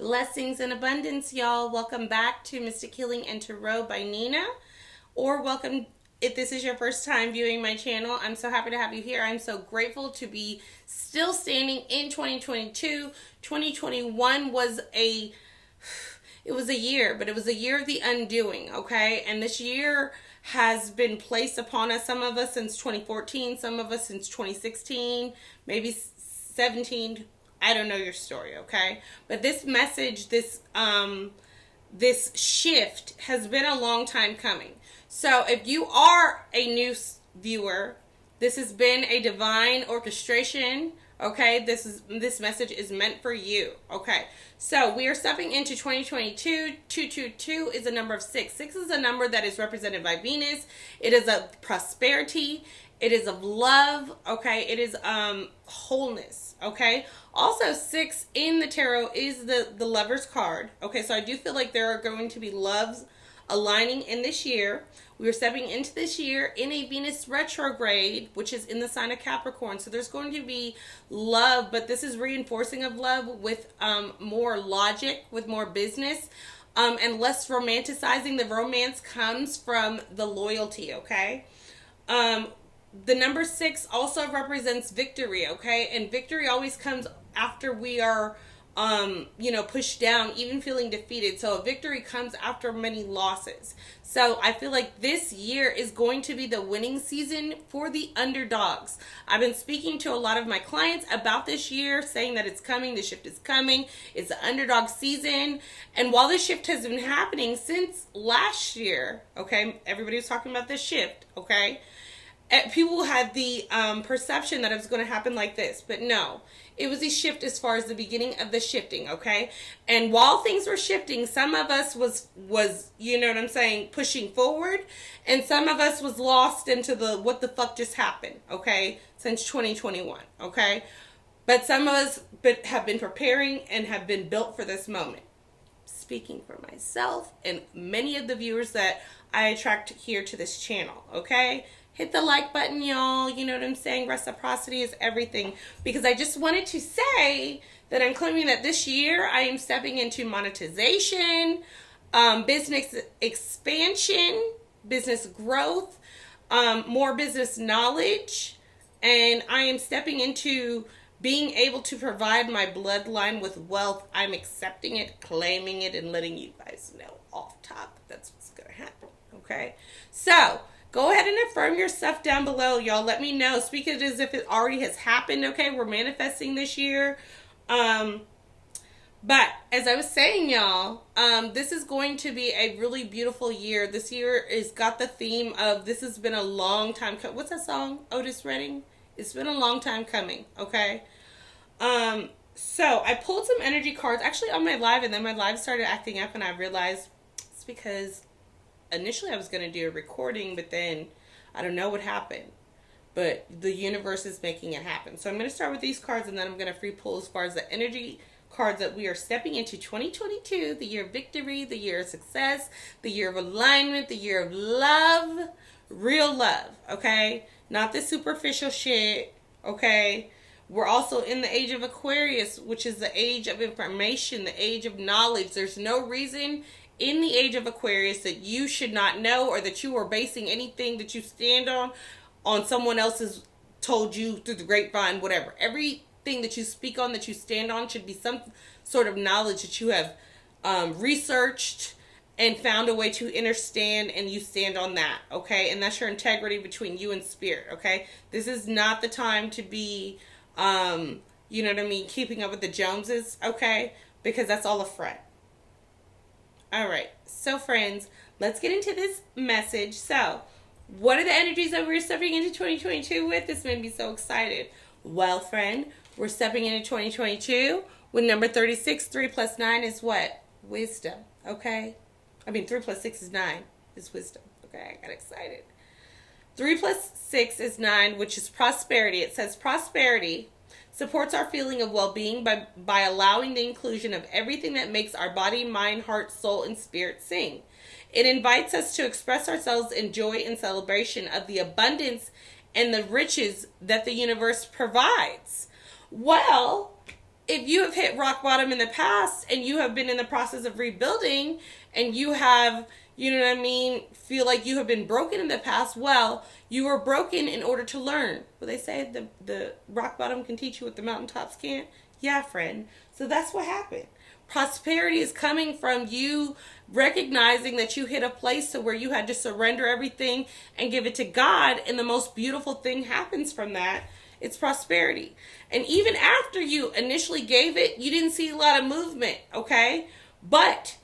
Blessings and abundance, y'all. Welcome back to Mystic Healing and Tarot by Nina. Or welcome if this is your first time viewing my channel. I'm so happy to have you here. I'm so grateful to be still standing in 2022. 2021 was a year, but it was a year of the undoing, okay? And this year has been placed upon us, some of us since 2014, some of us since 2016, maybe 17. I don't know your story, okay? But this message, this shift has been a long time coming. So if you are a new viewer, this has been a divine orchestration, okay? This message is meant for you, okay? So we are stepping into 2022. 222 is a number of 6. 6 is a number that is represented by Venus. It is of prosperity. It is of love, okay? It is wholeness, okay? Also, 6 in the tarot is the Lover's card, okay? So I do feel like there are going to be loves aligning in this year. We are stepping into this year in a Venus retrograde, which is in the sign of Capricorn. So there's going to be love, but this is reinforcing of love with more logic, with more business, and less romanticizing. The romance comes from the loyalty, okay? The number 6 also represents victory, okay? And victory always comes after we are, pushed down, even feeling defeated. So a victory comes after many losses. So I feel like this year is going to be the winning season for the underdogs. I've been speaking to a lot of my clients about this year, saying that it's coming, the shift is coming, it's the underdog season. And while this shift has been happening since last year, okay, everybody was talking about this shift, okay? People had the perception that it was going to happen like this, but no, it was a shift as far as the beginning of the shifting, okay? And while things were shifting, some of us was you know what I'm saying, pushing forward, and some of us was lost into the what the fuck just happened, okay, since 2021, okay? But some of us have been preparing and have been built for this moment. Speaking for myself and many of the viewers that I attract here to this channel, okay? Hit the like button, y'all. You know what I'm saying? Reciprocity is everything. Because I just wanted to say that I'm claiming that this year I am stepping into monetization, business expansion, business growth, more business knowledge. And I am stepping into being able to provide my bloodline with wealth. I'm accepting it, claiming it, and letting you guys know off top that's what's going to happen. Okay? So go ahead and affirm your stuff down below, y'all. Let me know. Speak it as if it already has happened, okay? We're manifesting this year. But as I was saying, y'all, this is going to be a really beautiful year. This year has got the theme of this has been a long time. What's that song? Otis Redding? It's been a long time coming, okay? So I pulled some energy cards actually on my live, and then my live started acting up, and I realized it's because initially I was going to do a recording, but then I don't know what happened. But the universe is making it happen. So I'm going to start with these cards, and then I'm going to free pull as far as the energy cards that we are stepping into 2022, the year of victory, the year of success, the year of alignment, the year of love, real love, okay? Not the superficial shit, okay? We're also in the age of Aquarius, which is the age of information, the age of knowledge. There's no reason in the age of Aquarius that you should not know, or that you are basing anything that you stand on someone else's told you through the grapevine, whatever. Everything that you speak on, that you stand on, should be some sort of knowledge that you have researched and found a way to understand, and you stand on that, okay? And that's your integrity between you and spirit, okay? This is not the time to be, you know what I mean, keeping up with the Joneses, okay? Because that's all a front. All right, so friends, let's get into this message. So, what are the energies that we're stepping into 2022 with? This made me so excited. Well, friend, we're stepping into 2022 with number 36. 3 plus 9 is what? Wisdom, okay? I mean, 3 plus 6 is 9. Is wisdom, okay? I got excited. 3 plus 6 is 9, which is prosperity. It says prosperity supports our feeling of well-being by allowing the inclusion of everything that makes our body, mind, heart, soul, and spirit sing. It invites us to express ourselves in joy and celebration of the abundance and the riches that the universe provides. Well, if if you have hit rock bottom in the past and you have been in the process of rebuilding and you have, you know what I mean, feel like you have been broken in the past, well, you were broken in order to learn. Well, they say the rock bottom can teach you what the mountaintops can't. Yeah, friend. So that's what happened. Prosperity is coming from you recognizing that you hit a place to where you had to surrender everything and give it to God, and the most beautiful thing happens from that. It's prosperity. And even after you initially gave it, you didn't see a lot of movement, okay? But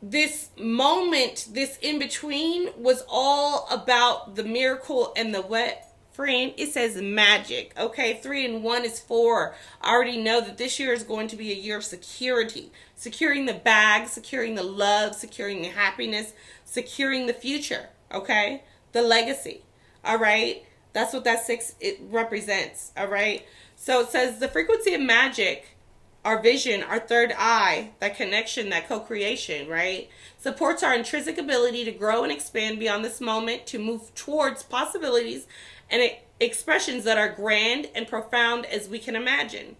this moment, this in between, was all about the miracle and the what? Friend, it says magic. Okay, 3 and 1 is 4. I already know that this year is going to be a year of security. Securing the bag, securing the love, securing the happiness, securing the future. Okay, the legacy. All right, that's what that 6 it represents. All right, so it says the frequency of magic, our vision, our third eye, that connection, that co-creation, right, supports our intrinsic ability to grow and expand beyond this moment, to move towards possibilities and expressions that are grand and profound as we can imagine.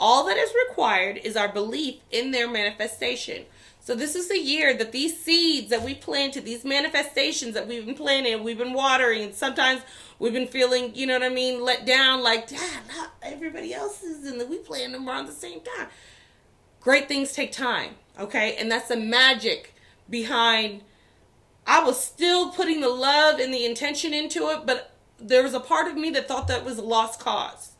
All that is required is our belief in their manifestation. So this is the year that these seeds that we planted, these manifestations that we've been planting, we've been watering, and sometimes we've been feeling, you know what I mean, let down, like, not everybody else is, and we planted them around the same time. Great things take time, okay? And that's the magic behind, I was still putting the love and the intention into it, but there was a part of me that thought that was a lost cause.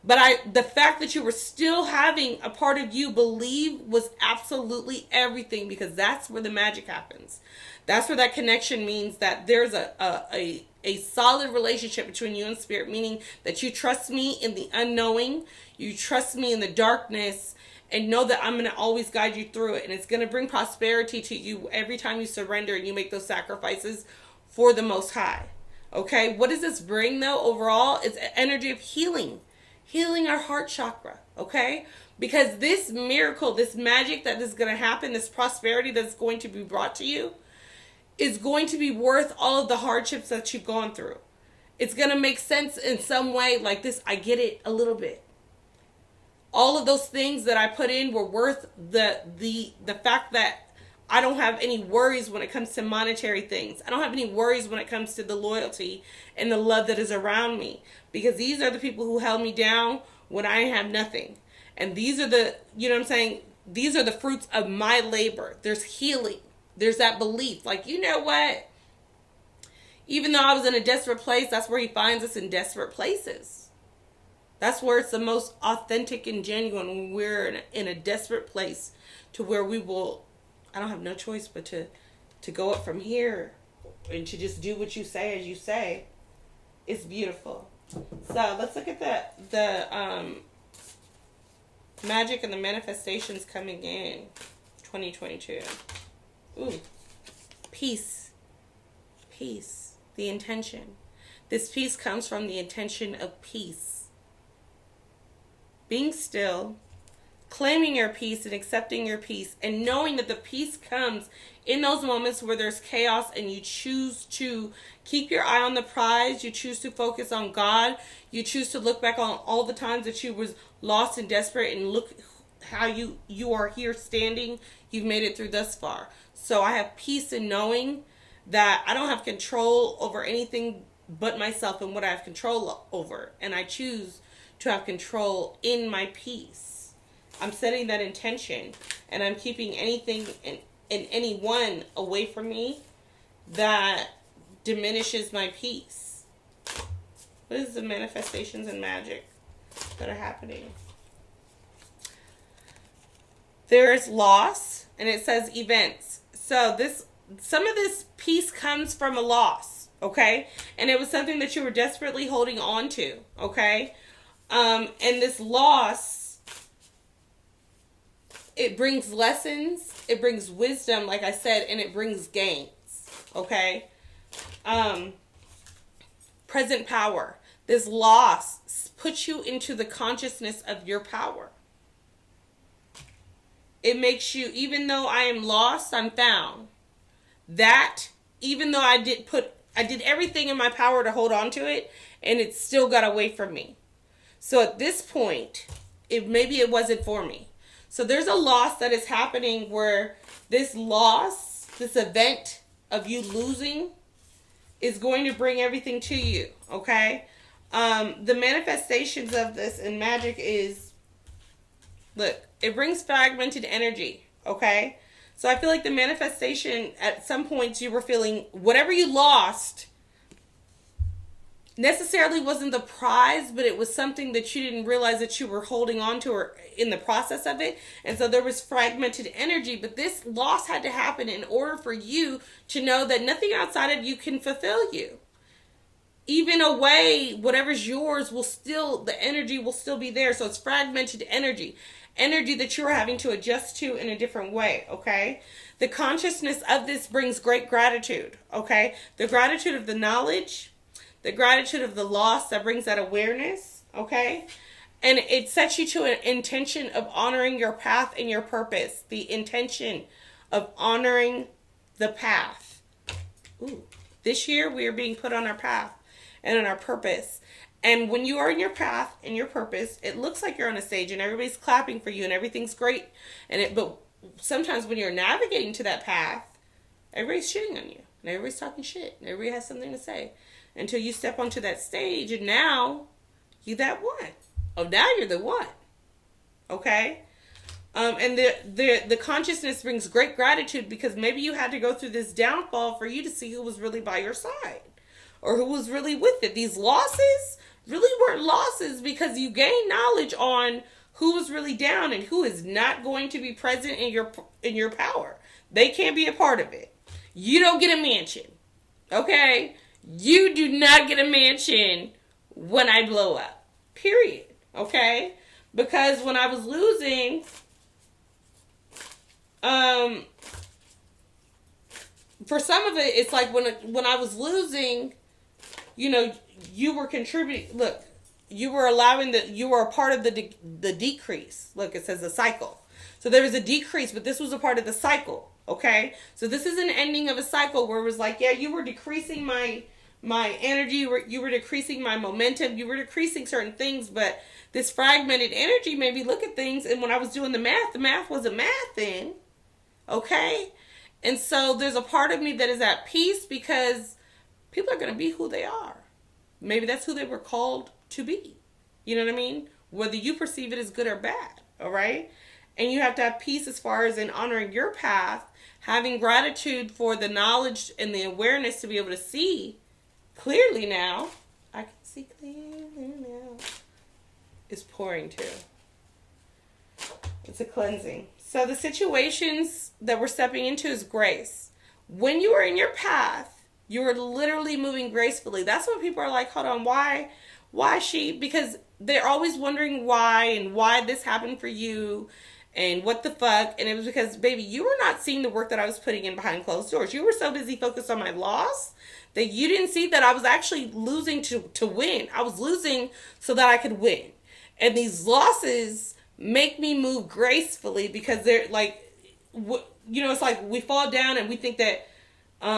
But the fact that you were still having a part of you believe was absolutely everything, because that's where the magic happens. That's where that connection means that there's a solid relationship between you and spirit, meaning that you trust me in the unknowing, you trust me in the darkness, and know that I'm going to always guide you through it. And it's going to bring prosperity to you every time you surrender and you make those sacrifices for the Most High. Okay, what does this bring though overall? It's an energy of healing. Healing our heart chakra, okay? Because this miracle, this magic that is going to happen, this prosperity that's going to be brought to you, is going to be worth all of the hardships that you've gone through. It's going to make sense in some way, like this, I get it a little bit. All of those things that I put in were worth the fact that I don't have any worries when it comes to monetary things. I don't have any worries when it comes to the loyalty and the love that is around me. Because these are the people who held me down when I have nothing. And these are the, you know what I'm saying? These are the fruits of my labor. There's healing. There's that belief. Like, you know what? Even though I was in a desperate place, that's where he finds us, in desperate places. That's where it's the most authentic and genuine, when we're in a desperate place, to where we will, I don't have no choice but to go up from here and to just do what you say as you say. It's beautiful. So let's look at the magic and the manifestations coming in 2022. Ooh, peace, peace, the intention. This peace comes from the intention of peace. Being still, claiming your peace and accepting your peace, and knowing that the peace comes in those moments where there's chaos and you choose to keep your eye on the prize, you choose to focus on God, you choose to look back on all the times that you was lost and desperate, and look how you are here standing, you've made it through thus far. So I have peace in knowing that I don't have control over anything but myself and what I have control over, and I choose to have control in my peace. I'm setting that intention, and I'm keeping anything and anyone away from me that diminishes my peace. What is the manifestations and magic that are happening? There is loss, and it says events. So some of this peace comes from a loss, okay? And it was something that you were desperately holding on to, okay? And this loss, it brings lessons, it brings wisdom, like I said, and it brings gains, okay? Present power. This loss puts you into the consciousness of your power. It makes you, even though I am lost, I'm found. That, even though I did everything in my power to hold on to it, and it still got away from me. So at this point, maybe it wasn't for me. So there's a loss that is happening where this loss, this event of you losing, is going to bring everything to you. Okay. The manifestations of this in magic is, look, it brings fragmented energy. Okay. So I feel like the manifestation, at some points you were feeling whatever you lost necessarily wasn't the prize, but it was something that you didn't realize that you were holding on to or in the process of it. And so there was fragmented energy, but this loss had to happen in order for you to know that nothing outside of you can fulfill you. Even away, whatever's yours will still, the energy will still be there. So it's fragmented energy. Energy that you're having to adjust to in a different way, okay? The consciousness of this brings great gratitude, okay? The gratitude of the knowledge, the gratitude of the loss that brings that awareness, okay? And it sets you to an intention of honoring your path and your purpose. The intention of honoring the path. Ooh. This year we are being put on our path and on our purpose. And when you are in your path and your purpose, it looks like you're on a stage and everybody's clapping for you and everything's great. But sometimes when you're navigating to that path, everybody's shitting on you and everybody's talking shit and everybody has something to say until you step onto that stage and now you that one. Oh, now you're the one. Okay? And the consciousness brings great gratitude because maybe you had to go through this downfall for you to see who was really by your side or who was really with it. These losses really weren't losses because you gained knowledge on who was really down and who is not going to be present in your power. They can't be a part of it. You don't get a mansion. Okay? You do not get a mansion when I blow up. Period. Okay? Because when I was losing, for some of it, it's like when I was losing, you know, you were contributing. Look, you were allowing you were a part of the decrease. Look, it says the cycle. So there was a decrease, but this was a part of the cycle. Okay? So this is an ending of a cycle where it was like, yeah, you were decreasing my energy, you were decreasing my momentum, you were decreasing certain things, but this fragmented energy made me look at things, and when I was doing the math wasn't math then. Okay? And so there's a part of me that is at peace because people are going to be who they are. Maybe that's who they were called to be. You know what I mean? Whether you perceive it as good or bad. All right? And you have to have peace as far as in honoring your path, having gratitude for the knowledge and the awareness to be able to see clearly now. I can see clearly now. It's pouring too. It's a cleansing. So the situations that we're stepping into is grace. When you are in your path, you are literally moving gracefully. That's when people are like, hold on, why she? Because they're always wondering why and why this happened for you and what the fuck. And it was because, baby, you were not seeing the work that I was putting in behind closed doors. You were so busy focused on my loss that you didn't see that I was actually losing to win. I was losing so that I could win. And these losses make me move gracefully because they're like, you know, it's like we fall down and we think that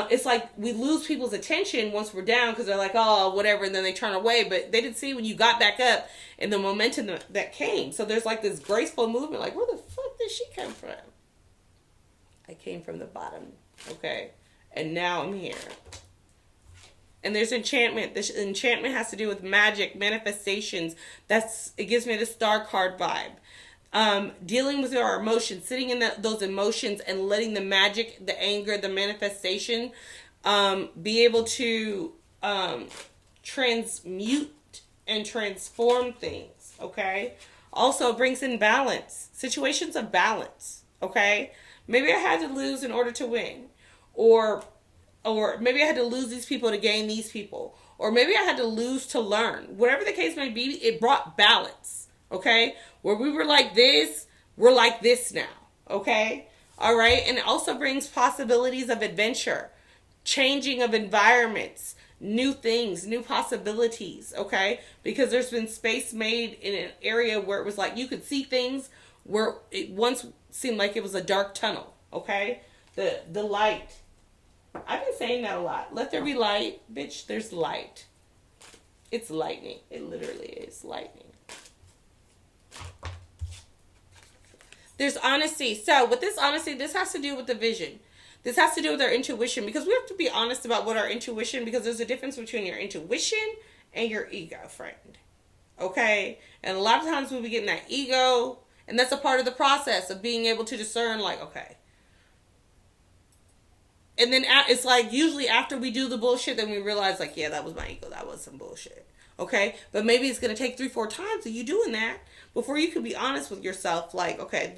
it's like we lose people's attention once we're down because they're like, oh, whatever, and then they turn away. But they didn't see when you got back up and the momentum that came. So there's like this graceful movement. Like, where the fuck did she come from? I came from the bottom, okay? And now I'm here. And there's enchantment. This enchantment has to do with magic, manifestations. It gives me the star card vibe. Dealing with our emotions, sitting in those emotions and letting the magic, the anger, the manifestation, be able to transmute and transform things, okay? Also, it brings in balance, situations of balance, okay? Maybe I had to lose in order to win, or maybe I had to lose these people to gain these people. Or maybe I had to lose to learn. Whatever the case may be, it brought balance. Okay? Where we were like this, we're like this now. Okay? All right? And it also brings possibilities of adventure. Changing of environments. New things. New possibilities. Okay? Because there's been space made in an area where it was like you could see things where it once seemed like it was a dark tunnel. Okay? The light. I've been saying that a lot. Let there be light. Bitch, there's light. It's lightning. It literally is lightning. There's honesty. So with this honesty, this has to do with the vision. This has to do with our intuition, because we have to be honest about what our intuition, because there's a difference between your intuition and your ego, friend. Okay? And a lot of times we'll be getting that ego, and that's a part of the process of being able to discern, like, okay. And then it's like usually after we do the bullshit, then we realize, like, yeah, that was my ego. That was some bullshit. Okay? But maybe it's going to take 3-4 times of you doing that before you can be honest with yourself. Like, okay,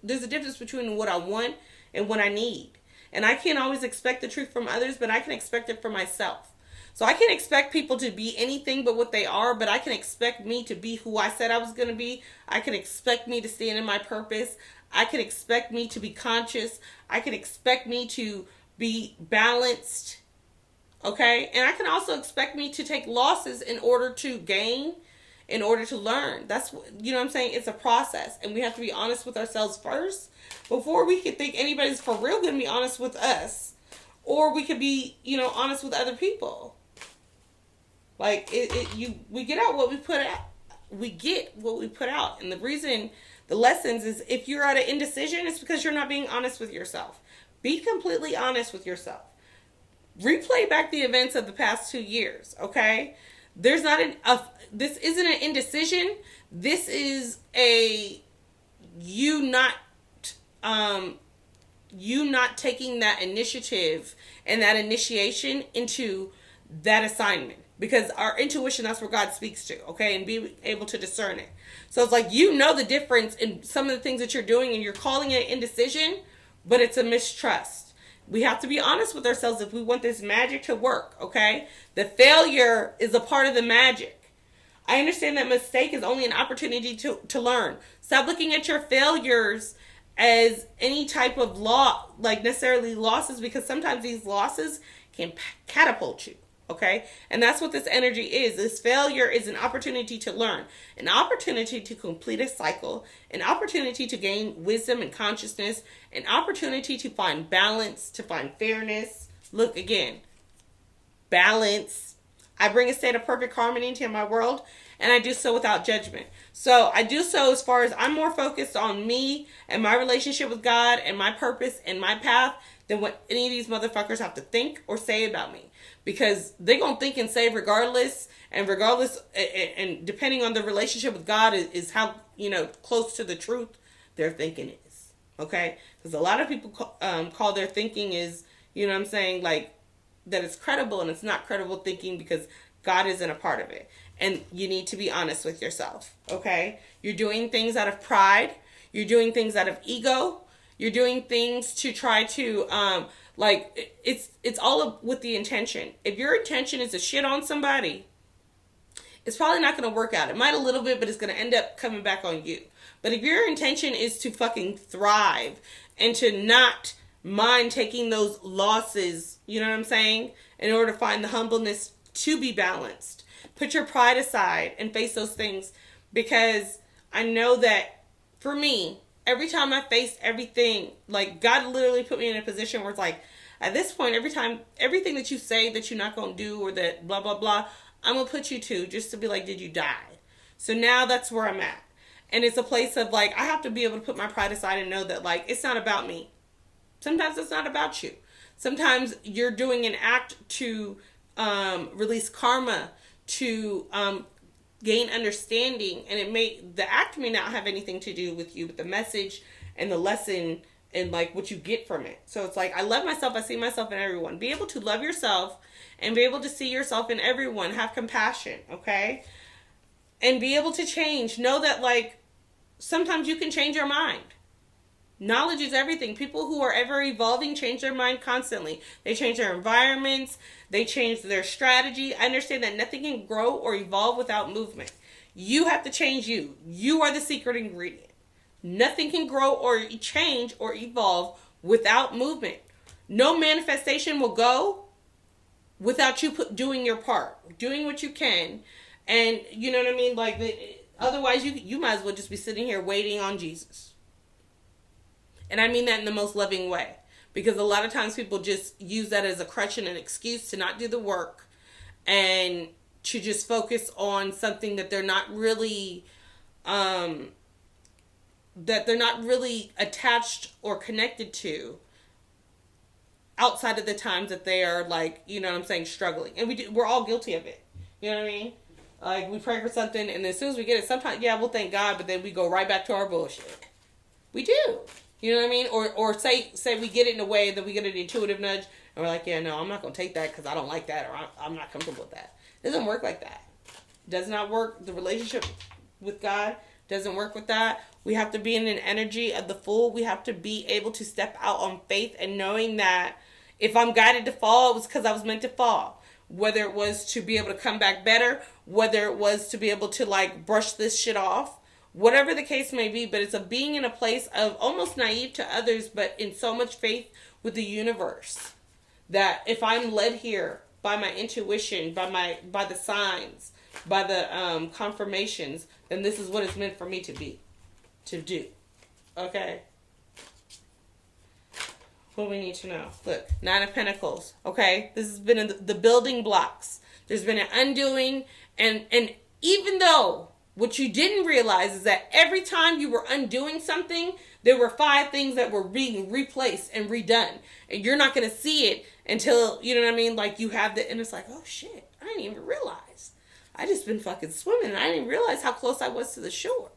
there's a difference between what I want and what I need. And I can't always expect the truth from others, but I can expect it from myself. So I can't expect people to be anything but what they are, but I can expect me to be who I said I was going to be. I can expect me to stand in my purpose. I can expect me to be conscious. I can expect me to be balanced. Okay? And I can also expect me to take losses in order to gain, in order to learn. That's, you know what I'm saying? It's a process. And we have to be honest with ourselves first before we can think anybody's for real going to be honest with us. Or we could be, honest with other people. Like, we get out what we put out. We get what we put out. And the reason, the lessons is, if you're at an indecision, it's because you're not being honest with yourself. Be completely honest with yourself. Replay back the events of the past 2 years, okay? There's not this isn't an indecision. This is you not taking that initiative and that initiation into that assignment. Because our intuition, that's where God speaks to, okay? And be able to discern it. So it's like, the difference in some of the things that you're doing, and you're calling it indecision, but it's a mistrust. We have to be honest with ourselves if we want this magic to work, okay? The failure is a part of the magic. I understand that mistake is only an opportunity to learn. Stop looking at your failures as any type of like necessarily losses, because sometimes these losses can catapult you. Okay? And that's what this energy is. This failure is an opportunity to learn, an opportunity to complete a cycle, an opportunity to gain wisdom and consciousness, an opportunity to find balance, to find fairness. Look again. Balance. I bring a state of perfect harmony into my world, and I do so without judgment. So I do so as far as I'm more focused on me and my relationship with God and my purpose and my path than what any of these motherfuckers have to think or say about me. Because they're going to think and say regardless, and depending on the relationship with God is how, close to the truth their thinking is. Okay? Because a lot of people call their thinking is, like, that it's credible, and it's not credible thinking because God isn't a part of it. And you need to be honest with yourself. Okay? You're doing things out of pride. You're doing things out of ego. You're doing things to try to, it's all with the intention. If your intention is to shit on somebody, it's probably not going to work out. It might a little bit, but it's going to end up coming back on you. But if your intention is to fucking thrive and to not mind taking those losses, you know what I'm saying? In order to find the humbleness to be balanced. Put your pride aside and face those things, because I know that for me, every time I face everything, like, God literally put me in a position where it's like, at this point, everything that you say that you're not going to do, or that blah, blah, blah, I'm going to put you to, just to be like, did you die? So now that's where I'm at. And it's a place of, like, I have to be able to put my pride aside and know that, like, it's not about me. Sometimes it's not about you. Sometimes you're doing an act to release karma, to gain understanding, and the act may not have anything to do with you, but the message and the lesson and, like, what you get from it. So it's like, I love myself. I see myself in everyone. Be able to love yourself and be able to see yourself in everyone. Have compassion, okay? And be able to change. Know that, like, sometimes you can change your mind. Knowledge is everything. People who are ever evolving change their mind constantly. They change their environments. They change their strategy. I understand that nothing can grow or evolve without movement. You have to change you. You are the secret ingredient. Nothing can grow or change or evolve without movement. No manifestation will go without you doing your part. Doing what you can. And you know what I mean? Like, otherwise you might as well just be sitting here waiting on Jesus. And I mean that in the most loving way. Because a lot of times people just use that as a crutch and an excuse to not do the work. And to just focus on something that they're not really that they're not really attached or connected to outside of the times that they are, like, you know what I'm saying, struggling. And we're all guilty of it. You know what I mean? Like, we pray for something, and as soon as we get it, sometimes, yeah, we'll thank God, but then we go right back to our bullshit. We do. You know what I mean? Or say we get it in a way that we get an intuitive nudge, and we're like, yeah, no, I'm not going to take that because I don't like that, or I'm not comfortable with that. It doesn't work like that. It does not work. The relationship with God doesn't work with that. We have to be in an energy of the Fool. We have to be able to step out on faith and knowing that if I'm guided to fall, it was because I was meant to fall. Whether it was to be able to come back better, whether it was to be able to, like, brush this shit off, whatever the case may be, but it's a being in a place of almost naive to others, but in so much faith with the universe that if I'm led here by my intuition, by the signs, by the confirmations, then this is what it's meant for me to do. Okay? What we need to know. Look, Nine of Pentacles. Okay? This has been in the building blocks. There's been an undoing, and even though what you didn't realize is that every time you were undoing something, there were 5 things that were being replaced and redone. And you're not going to see it until, you know what I mean? Like, you have and it's like, oh shit, I didn't even realize. I just been fucking swimming and I didn't realize how close I was to the shore.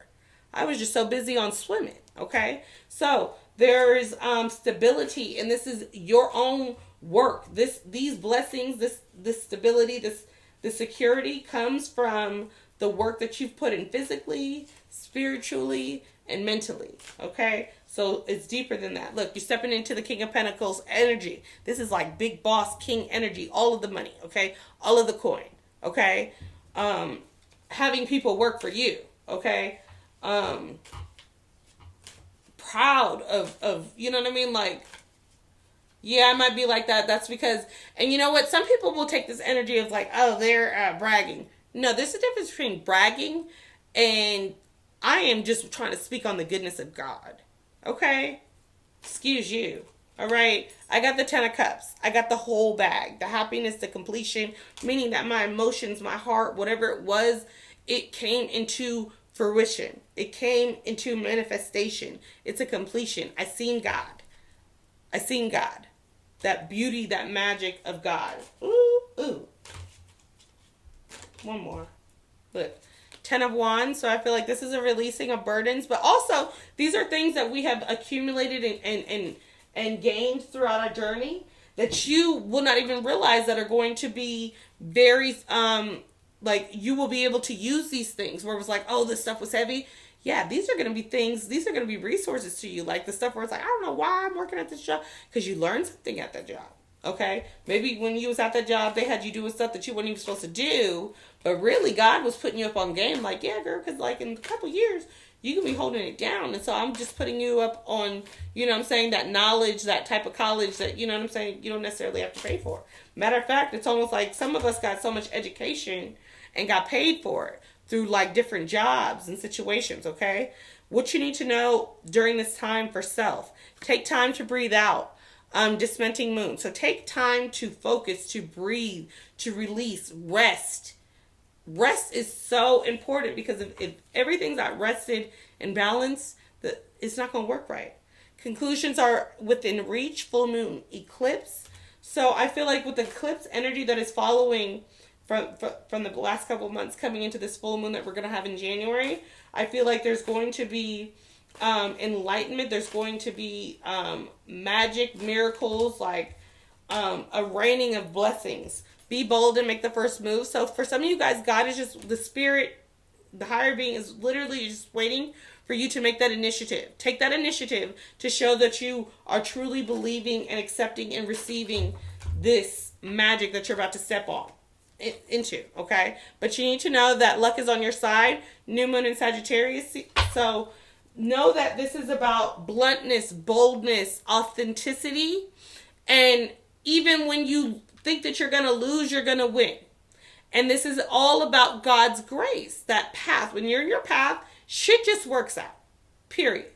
I was just so busy on swimming. Okay? So, there's stability, and this is your own work. These blessings, this stability, this security comes from the work that you've put in physically, spiritually, and mentally. Okay? So it's deeper than that. Look, you're stepping into the King of Pentacles energy. This is like big boss king energy. All of the money. Okay? All of the coin. Okay? Having people work for you. Okay? Proud of, you know what I mean? Like, yeah, I might be like that. That's because, and you know what? Some people will take this energy of like, oh, they're bragging. No, there's a difference between bragging and I am just trying to speak on the goodness of God. Okay? Excuse you. All right? I got the 10 of Cups. I got the whole bag. The happiness, the completion, meaning that my emotions, my heart, whatever it was, it came into fruition. It came into manifestation. It's a completion. I seen God. I seen God. That beauty, that magic of God. Ooh, ooh. One more. Look. 10 of Wands. So I feel like this is a releasing of burdens. But also, these are things that we have accumulated and gained throughout our journey that you will not even realize that are going to be very... like, you will be able to use these things where it was like, oh, this stuff was heavy. Yeah, these are going to be things, these are going to be resources to you. Like the stuff where it's like, I don't know why I'm working at this job. Because you learned something at that job. Okay? Maybe when you was at that job, they had you doing stuff that you weren't even supposed to do. But really, God was putting you up on game. Like, yeah, girl, because like in a couple years, you can be holding it down. And so I'm just putting you up on, you know what I'm saying, that knowledge, that type of college that, you know what I'm saying, you don't necessarily have to pay for. Matter of fact, it's almost like some of us got so much education and got paid for it through like different jobs and situations, okay? What you need to know during this time for self. Take time to breathe out. Dismenting moon. So take time to focus, to breathe, to release, rest. Rest is so important because if everything's not rested and balanced, it's not going to work right. Conclusions are within reach. Full moon eclipse. So I feel like with the eclipse energy that is following from the last couple of months coming into this full moon that we're going to have in January, I feel like there's going to be enlightenment. There's going to be magic, miracles, like a raining of blessings. Be bold and make the first move. So for some of you guys, God is just, the spirit, the higher being is literally just waiting for you to make that initiative. Take that initiative to show that you are truly believing and accepting and receiving this magic that you're about to step on into, okay? But you need to know that luck is on your side. New moon in Sagittarius. So know that this is about bluntness, boldness, authenticity. And even when you think that you're going to lose, you're going to win. And this is all about God's grace. That path. When you're in your path, shit just works out. Period.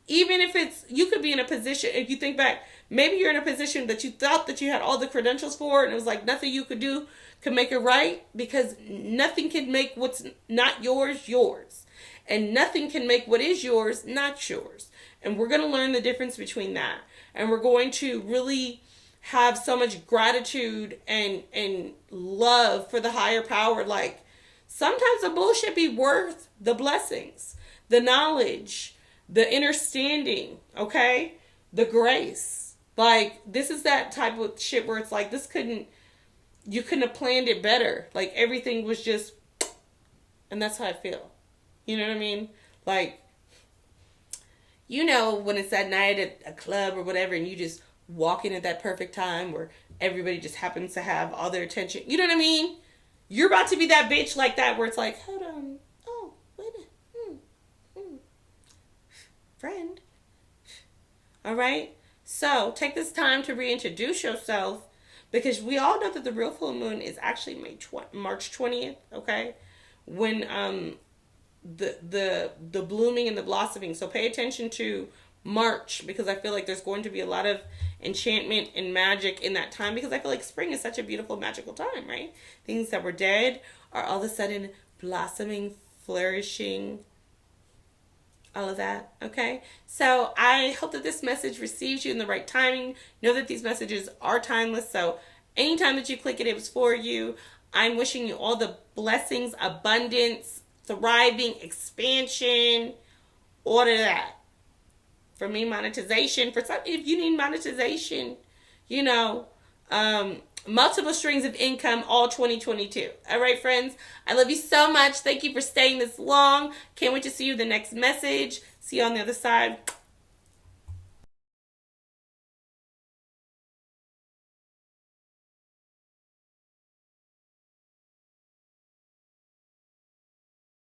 Even if it's, you could be in a position, if you think back, maybe you're in a position that you thought that you had all the credentials for, and it was like nothing you could do could make it right, because nothing can make what's not yours, yours. And nothing can make what is yours not yours. And we're going to learn the difference between that. And we're going to really have so much gratitude and love for the higher power. Like, sometimes the bullshit be worth the blessings, the knowledge, the understanding, okay? The grace. Like, this is that type of shit where it's like, you couldn't have planned it better. Like, everything was just, and that's how I feel. You know what I mean? Like, you know, when it's that night at a club or whatever, and you just walk in at that perfect time where everybody just happens to have all their attention. You know what I mean? You're about to be that bitch like that where it's like, hold on. Oh, wait a minute. Friend. All right? So, take this time to reintroduce yourself, because we all know that the real full moon is actually March 20th, okay? When the blooming and the blossoming. So pay attention to March, because I feel like there's going to be a lot of enchantment and magic in that time, because I feel like spring is such a beautiful, magical time, right? Things that were dead are all of a sudden blossoming, flourishing, all of that, okay? So I hope that this message receives you in the right timing. Know that these messages are timeless, so anytime that you click it, it was for you. I'm wishing you all the blessings, abundance, thriving, expansion, all of that. For me, monetization. For some, if you need monetization, you know, multiple streams of income all 2022. All right, friends. I love you so much. Thank you for staying this long. Can't wait to see you in the next message. See you on the other side.